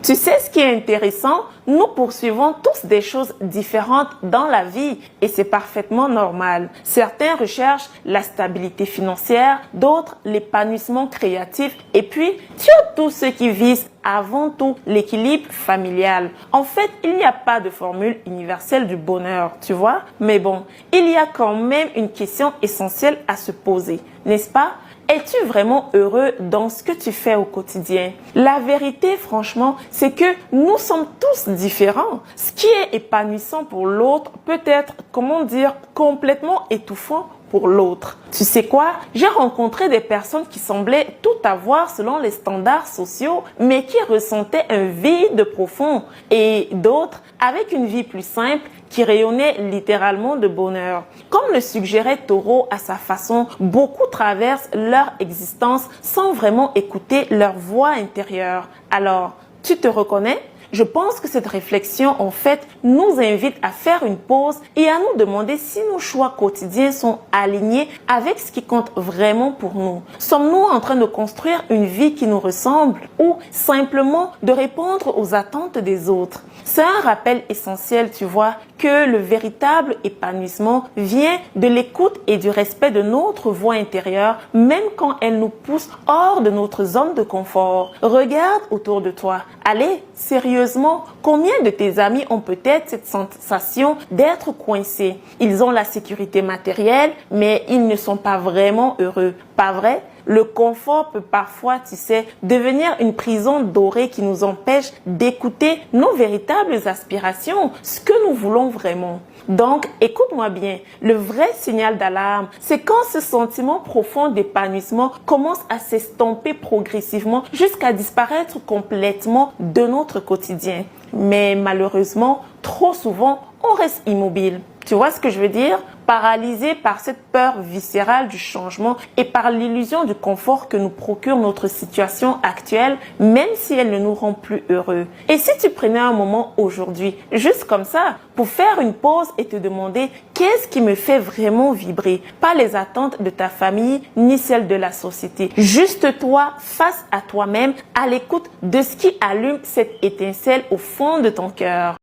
Tu sais ce qui est intéressant? Nous poursuivons tous des choses différentes dans la vie et c'est parfaitement normal. Certains recherchent la stabilité financière, d'autres l'épanouissement créatif et puis tu as tous ceux qui visent avant tout l'équilibre familial. En fait, il n'y a pas de formule universelle du bonheur, tu vois? Mais bon, il y a quand même une question essentielle à se poser, n'est-ce pas? Es-tu vraiment heureux dans ce que tu fais au quotidien? La vérité, franchement, c'est que nous sommes tous différents. Ce qui est épanouissant pour l'autre peut être, comment dire, complètement étouffant pour l'autre. Tu sais quoi? J'ai rencontré des personnes qui semblaient tout avoir selon les standards sociaux, mais qui ressentaient un vide profond, et d'autres avec une vie plus simple qui rayonnait littéralement de bonheur. Comme le suggérait Thoreau à sa façon, beaucoup traversent leur existence sans vraiment écouter leur voix intérieure. Alors, tu te reconnais? Je pense que cette réflexion, en fait, nous invite à faire une pause et à nous demander si nos choix quotidiens sont alignés avec ce qui compte vraiment pour nous. Sommes-nous en train de construire une vie qui nous ressemble ou simplement de répondre aux attentes des autres? C'est un rappel essentiel, tu vois, que le véritable épanouissement vient de l'écoute et du respect de notre voix intérieure, même quand elle nous pousse hors de notre zone de confort. Regarde autour de toi. Allez, sérieusement, combien de tes amis ont peut-être cette sensation d'être coincés? Ils ont la sécurité matérielle, mais ils ne sont pas vraiment heureux. Pas vrai? Le confort peut parfois, tu sais, devenir une prison dorée qui nous empêche d'écouter nos véritables aspirations, ce que nous voulons vraiment. Donc, écoute-moi bien, le vrai signal d'alarme, c'est quand ce sentiment profond d'épanouissement commence à s'estomper progressivement jusqu'à disparaître complètement de notre quotidien. Mais malheureusement, trop souvent, on reste immobile. Tu vois ce que je veux dire? Paralysé par cette peur viscérale du changement et par l'illusion du confort que nous procure notre situation actuelle, même si elle ne nous rend plus heureux. Et si tu prenais un moment aujourd'hui, juste comme ça, pour faire une pause et te demander qu'est-ce qui me fait vraiment vibrer? Pas les attentes de ta famille ni celles de la société. Juste toi, face à toi-même, à l'écoute de ce qui allume cette étincelle au fond de ton cœur.